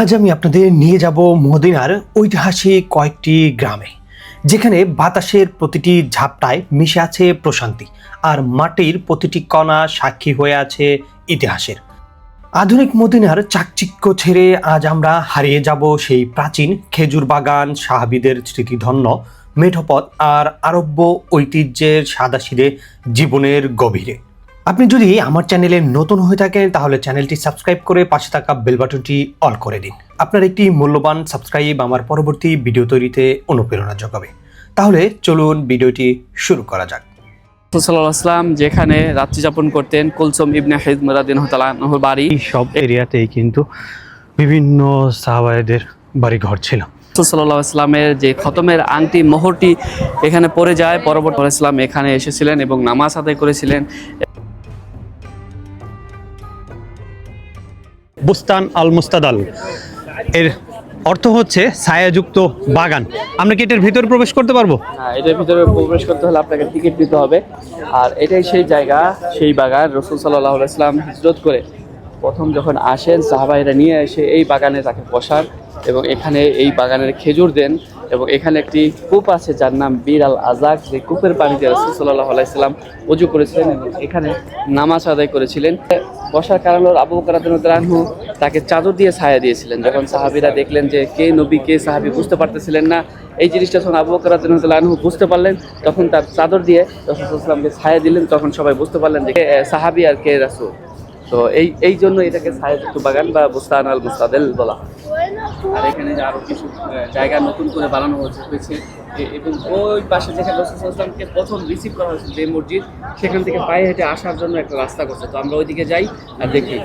আজ আমি আপনাদের নিয়ে যাব মদিনার ঐতিহাসিক কয়েকটি গ্রামে, যেখানে বাতাসের প্রতিটি ঝাপটায় মিশে আছে প্রশান্তি, আর মাটির প্রতিটি কণা সাক্ষী হয়ে আছে ইতিহাসের। আধুনিক মদিনার চাকচিক্য ছেড়ে আজ আমরা হারিয়ে যাব সেই প্রাচীন খেজুর বাগান, সাহাবীদের স্মৃতিধন্য মেঠোপথ আর আরব্য ঐতিহ্যের সাদাসিধে জীবনের গভীরে। আপনি যদি আমার চ্যানেলে নতুন হয়ে থাকেন তাহলে চ্যানেলটি সাবস্ক্রাইব করে পাশে থাকা বেল বাটনটি অল করে দিন। আপনার একটি মূল্যবান সাবস্ক্রাইব আমার পরবর্তী ভিডিও তৈরিতে অনুপ্রেরণা যোগাবে। তাহলে চলুন ভিডিওটি শুরু করা যাক। রাসূলুল্লাহ যেখানে রাত্রি যাপন করতেন কুলসুম ইবনে হিজম রাদিয়াল্লাহু তাআলা আনহুর বাড়ি, সব এরিয়াতেই কিন্তু বিভিন্ন সাহাবায়েদের বাড়ি ঘর ছিল। রাসূলুল্লাহ ইসলামের যে খতমের আংটি মোহরটি এখানে পড়ে যায়। পরবর্তী ইসলাম এখানে এসেছিলেন এবং নামাজ আদায় করেছিলেন। বুস্তান আল মুস্তাদাল এর অর্থ হচ্ছে ছায়াযুক্ত বাগান। আমরা কি এটার ভিতরে প্রবেশ করতে পারবো? হ্যাঁ, এটার ভিতরে প্রবেশ করতে হলে আপনাকে টিকিট দিতে হবে। আর এটাই সেই জায়গা, সেই বাগান রাসূল সাল্লাল্লাহু আলাইহি ওয়াসাল্লাম হিজরত করে প্রথম যখন আসেন সাহাবাইরা নিয়ে এসে এই বাগানে তাকে বসান এবং এখানে এই বাগানের খেজুর দেন। এবং এখানে একটি কূপ আছে যার নাম বীর আল আজাক, যে কূপের পানিতে রাসূল সাল্লাল্লাহু আলাইহি ওয়াসাল্লাম ওযু করেছিলেন এবং এখানে নামাজ আদায় করেছিলেন। বসার কারণ হলো আবু বকর রাদিয়াল্লাহু আনহু তাকে চাদর দিয়ে ছায়া দিয়েছিলেন। যখন সাহাবীরা দেখলেন যে কে নবী কে সাহাবী বুঝতে পারতেছিলেন না, এই জিনিসটা যখন আবু বকর রাদিয়াল্লাহু আনহু বুঝতে পারলেন তখন তার চাদর দিয়ে রাসূল সাল্লাল্লাহু আলাইহি ওয়াসাল্লামকে ছায়া দিলেন। তখন সবাই বুঝতে পারলেন যে সাহাবী আর কে রাসূল। তো এই জন্য এটাকে ছায়াযুক্ত বাগান বা বুস্তান আল মুস্তাদাল বলা হয়। আর এখানে আরো কিছু জায়গা নতুন করে বানানো হয়েছে এবং ওই পাশে যেখানে রাসূল সাল্লাল্লাহু আলাইহি ওয়াসাল্লামকে প্রথম রিসিভ করা হয়েছে যে মসজিদ, সেখান থেকে পায়ে হেঁটে আসার জন্য একটা রাস্তা করছে। তো আমরা ওইদিকে যাই আর দেখি।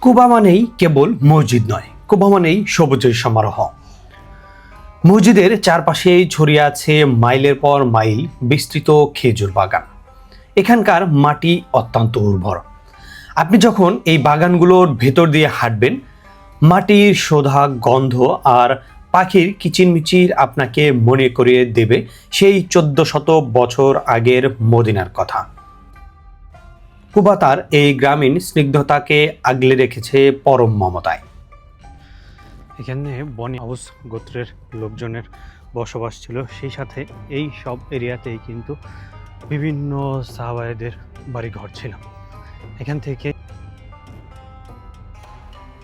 কুবা মানেই কেবল মসজিদ নয়, কুবা মানেই সবুজের সমারোহ। মসজিদের চারপাশেই ছড়িয়ে আছে মাইলের পর মাইল বিস্তৃত খেজুর বাগান। এখানকার মাটি অত্যন্ত উর্বর। আপনি যখন এই বাগানগুলোর ভেতর দিয়ে হাঁটবেন, মাটির শোধা গন্ধ আর পাখির কিচিরমিচির আপনাকে মনে করিয়ে দেবে সেই 1400 বছর আগের মদিনার কথা। কুবা তার এই গ্রামীণ স্নিগ্ধতাকে আগলে রেখেছে পরম মমতায়। এখানে বনি আউস গোত্রের লোকজনের বসবাস ছিল, সেই সাথে এই সব এরিয়াতেই কিন্তু বিভিন্ন সাহাবায়েদের বাড়িঘর ছিল। এখান থেকে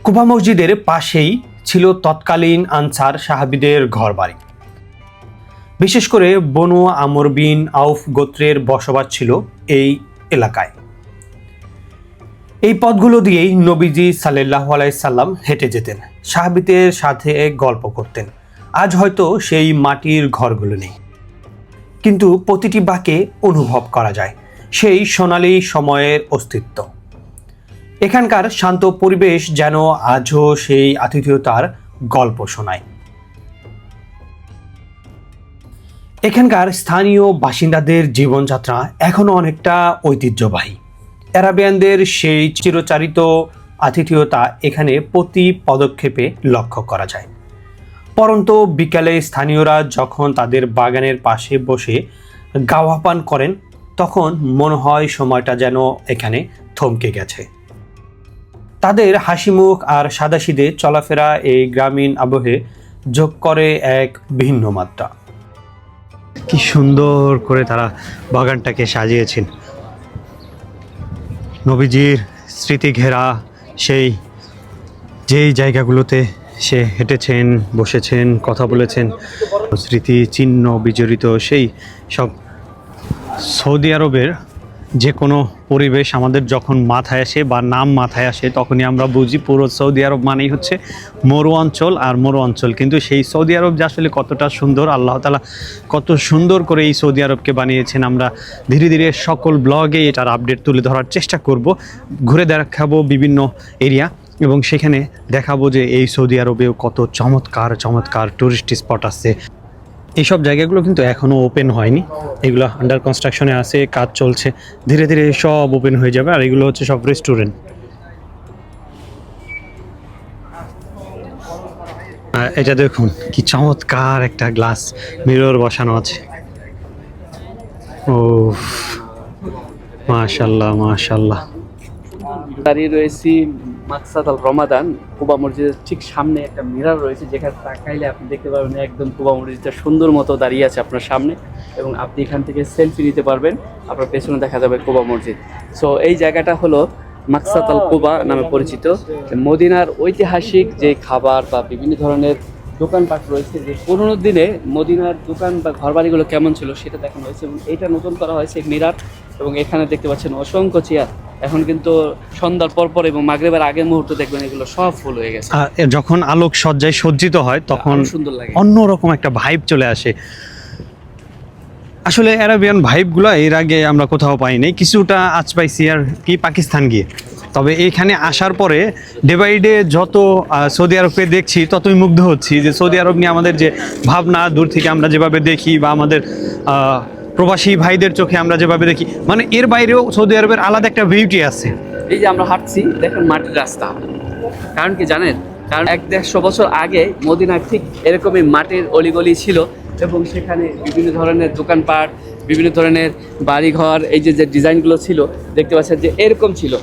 কুবা মসজিদের পাশেই ছিল তৎকালীন আনসার সাহাবীদের ঘর বাড়ি। বিশেষ করে বনু আমর বিন আউফ গোত্রের বসবাস ছিল এই এলাকায়। এই পথগুলো দিয়েই নবীজি সাল্লাল্লাহু আলাইহি সাল্লাম হেঁটে যেতেন, সাহাবীদের সাথে গল্প করতেন। আজ হয়তো সেই মাটির ঘরগুলো নেই, কিন্তু প্রতিটি বাঁকে অনুভব করা যায় সেই সোনালী সময়ের অস্তিত্ব। এখানকার শান্ত পরিবেশ যেন আজও সেই আতিথেয়তার গল্প শোনায়। এখানকার স্থানীয় বাসিন্দাদের জীবনযাত্রা এখনো অনেকটা ঐতিহ্যবাহী। আরাবিয়ানদের সেই চিরচারিত আতিথেয়তা এখানে প্রতি পদক্ষেপে লক্ষ্য করা যায়। পরন্ত বিকালে স্থানীয়রা যখন তাদের বাগানের পাশে বসে গাওয়া পান করেন, তখন মনে হয় সময়টা যেন এখানে থমকে গেছে। তাদের হাসিমুখ আর সাদাসিধে চলাফেরা এই গ্রামীণ আবহে যোগ করে এক ভিন্ন মাত্রা। কি সুন্দর করে তারা বাগানটাকে সাজিয়েছেন। নবীজির স্মৃতি ঘেরা সেই যেই জায়গাগুলোতে সে হেঁটেছেন, বসেছেন, কথা বলেছেন, স্মৃতি চিহ্ন বিজড়িত সেই সব। সৌদি আরবের যে কোনো পরিবেশ আমাদের যখন মাথায় আসে বা নাম মাথায় আসে, তখনই আমরা বুঝি পুরো সৌদি আরব মানেই হচ্ছে মরু অঞ্চল আর মরু অঞ্চল। কিন্তু সেই সৌদি আরব যে আসলে কতটা সুন্দর, আল্লাহ তাআলা কত সুন্দর করে এই সৌদি আরবকে বানিয়েছেন, আমরা ধীরে ধীরে সকল ব্লগে এটার আপডেট তুলে ধরার চেষ্টা করব। ঘুরে দেখাবো বিভিন্ন এরিয়া এবং সেখানে দেখাবো যে এই সৌদি আরবেও কত চমৎকার চমৎকার টুরিস্ট স্পট আছে। এইসব জায়গাগুলো কিন্তু এখনও ওপেন হয়নি, এগুলো আন্ডার কনস্ট্রাকশনে আছে, কাজ চলছে, ধীরে ধীরে সব ওপেন হয়ে যাবে। আর এগুলো হচ্ছে সব রেস্টুরেন্ট। আর এটা দেখুন কি চমৎকার একটা গ্লাস মিরর বসানো আছে। ও মাশাআল্লাহ মাশাআল্লাহ। দাঁড়িয়ে রয়েছি মাকসাদ আল রমাদান কুবা মসজিদের ঠিক সামনে একটা মিরর রয়েছে, যেখানে তাকাইলে আপনি দেখতে পারবেন একদম কুবা মসজিদটা সুন্দর মতো দাঁড়িয়ে আছে আপনার সামনে, এবং আপনি এখান থেকে সেলফি নিতে পারবেন, আপনার পেছনে দেখা যাবে কুবা মসজিদ। সো এই জায়গাটা হলো মাকসাদ আল কুবা নামে পরিচিত। মদিনার ঐতিহাসিক যে খাবার বা বিভিন্ন ধরনের দোকানপাট রয়েছে, যে পুরোনো দিনে মদিনার দোকান বা ঘরবাড়িগুলো কেমন ছিল সেটা দেখানো হয়েছে, এবং এইটা নতুন করা হয়েছে মিরার। এবং এখানে দেখতে পাচ্ছেন অসংখ্য চেয়ার, এখন কিন্তু সন্ধ্যার পর এবং মাগরিবের আগের মুহূর্তে দেখবেন এগুলো সব ফুল হয়ে গেছে। যখন আলোক সজ্জায় সজ্জিত হয় তখন আরো সুন্দর লাগে, অন্যরকম একটা ভাইব চলে আসে। আসলে অ্যারাবিয়ান ভাইবগুলো এর আগে আমরা কোথাও পাইনি, কিছুটা আজ পাইছি আর কি পাকিস্তান গিয়ে। তবে এইখানে আসার পরে ডে বাই ডে যত সৌদি আরবকে দেখছি ততই মুগ্ধ হচ্ছি, যে সৌদি আরব নিয়ে আমাদের যে ভাবনা, দূর থেকে আমরা যেভাবে দেখি বা আমাদের প্রবাসী ভাইদের চোখে আমরা যেভাবে দেখি, মানে এর বাইরেও সৌদি আরবের আলাদা একটা বিউটি আছে। এই যে আমরা হাঁটছি দেখেন মাটির রাস্তা, কারণ কি জানেন, কারণ 100-150 বছর আগে মদিনা ঠিক এরকমই মাটির অলিগলি ছিল, এবং সেখানে বিভিন্ন ধরনের দোকানপাট, বিভিন্ন ধরনের বাড়িঘর, এই যে যে ডিজাইনগুলো ছিল দেখতে পাচ্ছেন যে এরকম ছিল।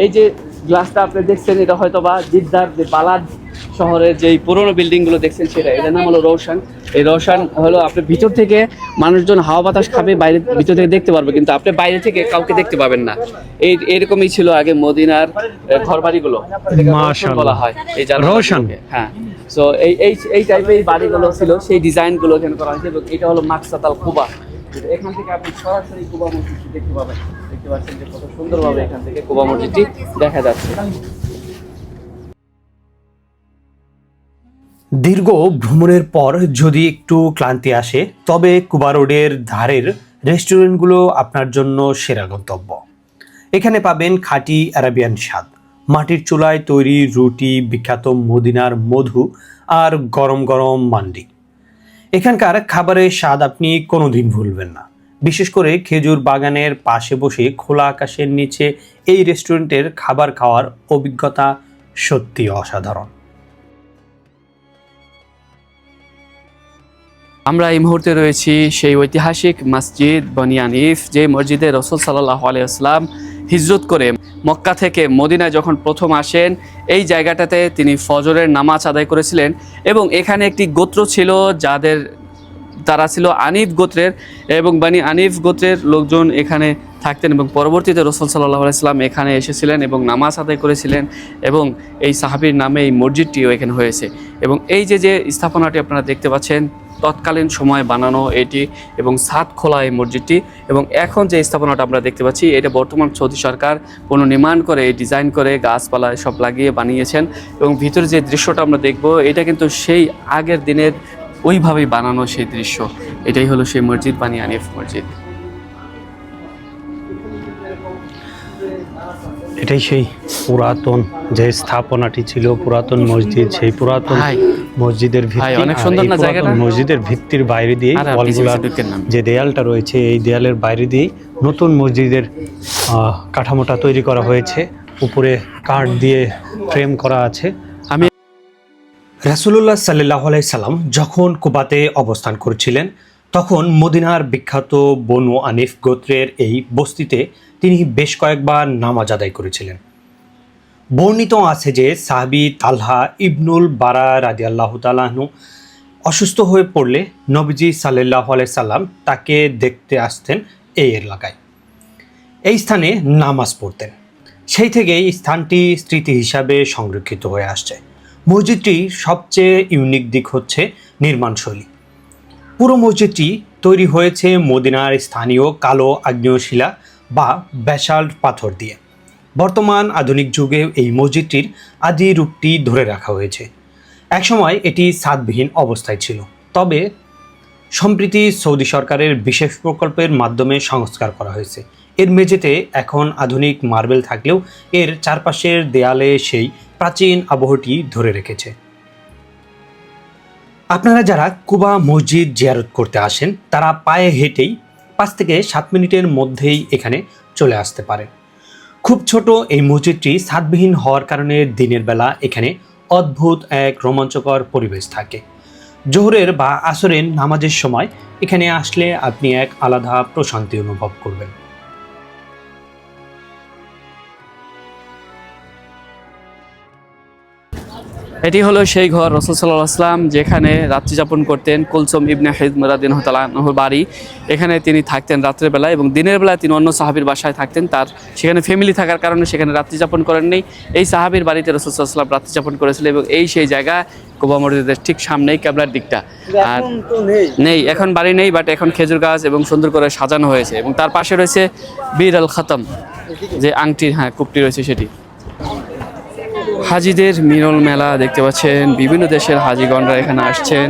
এই যে গ্লাসটা আপনি দেখছেন, এটা হয়তো বা জিদ্দার যে বালাদ শহরের যেই পুরোনো বিল্ডিংগুলো দেখছেন সেটা, এটার নাম হলো রওশন। এই রওশন হলো আপনি ভিতর থেকে মানুষজন হাওয়া বাতাস খাবে, বাইরে ভিতর থেকে দেখতে পারবে, কিন্তু আপনি বাইরে থেকে কাউকে দেখতে পাবেন না। এরকমই ছিল আগে মদিনার ঘরবাড়িগুলো, মাশাআল্লাহ বলা হয় এই রওশন। হ্যাঁ, সো এই টাইপের বাড়িগুলো ছিল, সেই ডিজাইনগুলো এখানে করা হয়েছে। এবং এটা হলো মাকসাদ আল কুবা। এখান থেকে আপনি সরাসরি কুবা মসজিদটি দেখতে পাবেন। দেখতে পাচ্ছেন যে কত সুন্দরভাবে এখান থেকে কুবা মসজিদটি দেখা যাচ্ছে। দীর্ঘ ভ্রমণের পর যদি একটু ক্লান্তি আসে, তবে কুবা রোডের ধারের রেস্টুরেন্টগুলো আপনার জন্য সেরা গন্তব্য। এখানে পাবেন খাঁটি আরাবিয়ান স্বাদ, মাটির চুলায় তৈরি রুটি, বিখ্যাত মদিনার মধু আর গরম গরম মান্ডি। এখানকার খাবারের স্বাদ আপনি কোনোদিন ভুলবেন না। বিশেষ করে খেজুর বাগানের পাশে বসে খোলা আকাশের নিচে এই রেস্টুরেন্টের খাবার খাওয়ার অভিজ্ঞতা সত্যি অসাধারণ। আমরা এই মুহূর্তে রয়েছি সেই ঐতিহাসিক মসজিদ বনি আনিফ, যে মসজিদে রাসূল সাল্লাল্লাহু আলাইহি ওয়াসাল্লাম হিজরত করে মক্কা থেকে মদিনায় যখন প্রথম আসেন, এই জায়গাটাতে তিনি ফজরের নামাজ আদায় করেছিলেন। এবং এখানে একটি গোত্র ছিল তারা ছিল আনিফ গোত্রের, এবং বনি আনিফ গোত্রের লোকজন এখানে থাকতেন, এবং পরবর্তীতে রাসূল সাল্লাল্লাহু আলাইহি ওয়াসাল্লাম এখানে এসেছিলেন এবং নামাজ আদায় করেছিলেন, এবং এই সাহাবীর নামে এই মসজিদটিও এখানে হয়েছে। এবং এই যে স্থাপনাটি আপনারা দেখতে পাচ্ছেন, তৎকালীন সময়ে বানানো এটি, এবং ছাদ খোলা এই মসজিদটি। এবং এখন যে স্থাপনাটা আমরা দেখতে পাচ্ছি, এটা বর্তমান সৌদি সরকার পুনর্নির্মাণ করে, ডিজাইন করে, গাছপালা সব লাগিয়ে বানিয়েছেন। এবং ভিতরে যে দৃশ্যটা আমরা দেখব, এটা কিন্তু সেই আগের দিনের ওইভাবেই বানানো সেই দৃশ্য। এটাই হলো সেই মসজিদ, বনি আনিফ মসজিদ। এটাই সেই পুরাতন যে স্থাপনাটি ছিল, পুরাতন মসজিদ, সেই পুরাতন মসজিদের ভিত্তি। অনেক সুন্দর না জায়গাটা? মসজিদের ভিত্তির বাইরে দিয়ে ওয়ালগুলার যে দেয়ালটা রয়েছে, এই দেয়ালের বাইরে দিয়ে নতুন মসজিদের কাঠামোটা তৈরি করা হয়েছে, উপরে কাঠ দিয়ে ফ্রেম করা আছে। আমি রাসূলুল্লাহ সাল্লাল্লাহু আলাইহি সাল্লাম যখন কুবাতে অবস্থান করছিলেন, তখন মদিনার বিখ্যাত বনু আনিফ গোত্রের এই বস্তিতে তিনি বেশ কয়েকবার নামাজ আদায় করেছিলেন। বর্ণিত আছে যে সাহাবী তালহা ইবনুল বারা রাদিয়াল্লাহু তাআলা আনহু অসুস্থ হয়ে পড়লে নবীজি সাল্লাল্লাহু আলাইহি সাল্লাম তাকে দেখতে আসতেন এই এলাকায়, এই স্থানে নামাজ পড়তেন। সেই থেকে এই স্থানটি স্মৃতি হিসাবে সংরক্ষিত হয়ে আসছে। মসজিদটির সবচেয়ে ইউনিক দিক হচ্ছে নির্মাণশৈলী। পুরো মসজিদটি তৈরি হয়েছে মদিনার স্থানীয় কালো আগ্নেয়শিলা বা ব্যাসাল্ট পাথর দিয়ে। বর্তমান আধুনিক যুগে এই মসজিদটির আদি রূপটি ধরে রাখা হয়েছে। একসময় এটি ছাদবিহীন অবস্থায় ছিল, তবে সম্প্রতি সৌদি সরকারের বিশেষ প্রকল্পের মাধ্যমে সংস্কার করা হয়েছে। এর মেঝেতে এখন আধুনিক মার্বেল থাকলেও এর চারপাশের দেয়ালে সেই প্রাচীন আবহটি ধরে রেখেছে। আপনারা যারা কুবা মসজিদ জিয়ারত করতে আসেন, তারা পায়ে হেঁটেই 5 থেকে 7 মিনিটের মধ্যেই এখানে চলে আসতে পারেন। খুব ছোট এই মসজিদটি ছাদবিহীন হওয়ার কারণে দিনের বেলা এখানে অদ্ভুত এক রোমাঞ্চকর পরিবেশ থাকে। জোহরের বা আসরের নামাজের সময় এখানে আসলে আপনি এক আলাদা প্রশান্তি অনুভব করবেন। এটি হলো সেই ঘর রাসূল সাল্লাল্লাহু আলাইহি ওয়াসাল্লাম যেখানে রাত্রি যাপন করতেন। কুলসুম ইবনে হিজম রাদিয়াল্লাহু তাআলা আনহুর বাড়ি, এখানে তিনি থাকতেন রাত্রের বেলায়, এবং দিনের বেলায় তিনি অন্য সাহাবীর বাসায় থাকতেন। তার সেখানে ফ্যামিলি থাকার কারণে সেখানে রাত্রি যাপন করেননি। এই সাহাবীর বাড়িতে রাসূল সাল্লাল্লাহু আলাইহি ওয়াসাল্লাম রাত্রি যাপন করেছিলেন, এবং এই সেই জায়গা কুবা মসজিদের ঠিক সামনেই কিবলার দিকটা। আর নেই, এখন বাড়ি নেই, বাট এখন খেজুর গাছ এবং সুন্দর করে সাজানো হয়েছে, এবং তার পাশে রয়েছে বীর আল খাতাম, যে আংটি, হ্যাঁ কূপটি রয়েছে সেটি। হাজিদের মিলন মেলা দেখতে পাচ্ছেন, বিভিন্ন দেশের হাজিগণরা এখানে আসছেন।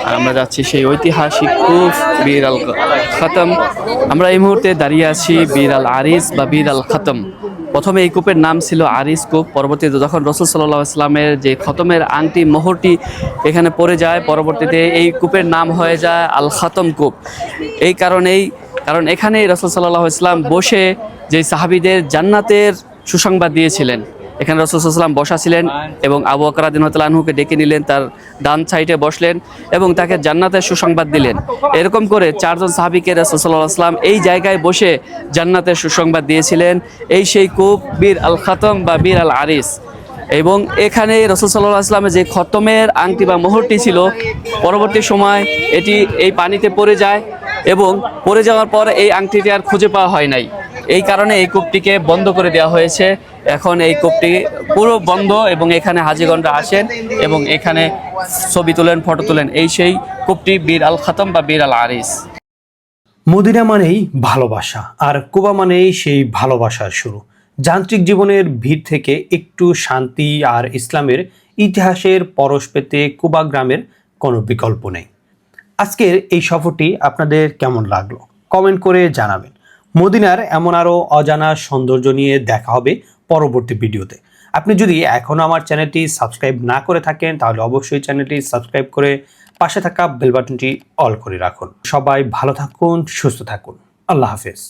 আর আমরা যাচ্ছি সেই ঐতিহাসিক কূপ বীর আল খাতাম। আমরা এই মুহূর্তে দাঁড়িয়ে আছি বীর আল আরিস বা বীর আল খাতাম। প্রথমে এই কূপের নাম ছিল আরিস কূপ, পরবর্তীতে যখন রাসূল সাল্লাল্লাহু আলাইহি ওয়াসাল্লামের যে খতমের আংটি মোহরটি এখানে পড়ে যায়, পরবর্তীতে এই কূপের নাম হয়ে যায় আল খাতম কূপ। এই কারণ এখানেই রাসূল সাল্লাল্লাহু আলাইহি ওয়াসাল্লাম বসে যে সাহাবীদের জান্নাতের সুসংবাদ দিয়েছিলেন। এখানে রাসূল সাল্লাল্লাহু আলাইহি ওয়াসাল্লাম বসা ছিলেন, এবং আবু বকর রাদিয়াল্লাহু তাআলা আনহুকে ডেকে নিলেন, তার ডান সাইডে বসলেন এবং তাকে জান্নাতের সুসংবাদ দিলেন। এরকম করে চারজন সাহাবীকে রাসূল সাল্লাল্লাহু আলাইহি ওয়াসাল্লাম এই জায়গায় বসে জান্নাতের সুসংবাদ দিয়েছিলেন। এই সেই কূপ বীর আল খাতম বা বীর আল আরিস। এবং এখানে রাসূল সাল্লাল্লাহু আলাইহি ওয়াসাল্লামের যে খতমের আংটি বা মোহরটি ছিল, পরবর্তী সময় এটি এই পানিতে পড়ে যায়, এবং পড়ে যাওয়ার পর এই আংটিটি আর খুঁজে পাওয়া হয় নাই। এই কারণে এই কূপটিকে বন্ধ করে দেওয়া হয়েছে। এখন এই কূপটি পুরো বন্ধ, এবং এখানে হাজিগণরা আসেন এবং এখানে ছবি তোলেন, ফটো তোলেন। এই সেই কূপটি বীর আল খাতম বা বীর আল আরিস। মদিনা মানেই ভালোবাসা, আর কুবা মানেই সেই ভালোবাসার শুরু। যান্ত্রিক জীবনের ভিড় থেকে একটু শান্তি আর ইসলামের ইতিহাসের পরশ পেতে কুবা গ্রামের কোনো বিকল্প নেই। আজকের এই সফরটি আপনাদের কেমন লাগলো কমেন্ট করে জানাবেন। মদিনার এমন আরও অজানা সৌন্দর্য নিয়ে দেখা হবে পরবর্তী ভিডিওতে। আপনি যদি এখনও আমার চ্যানেলটি সাবস্ক্রাইব না করে থাকেন, তাহলে অবশ্যই চ্যানেলটি সাবস্ক্রাইব করে পাশে থাকা বেল বাটনটি অল করে রাখুন। সবাই ভালো থাকুন, সুস্থ থাকুন। আল্লাহ হাফেজ।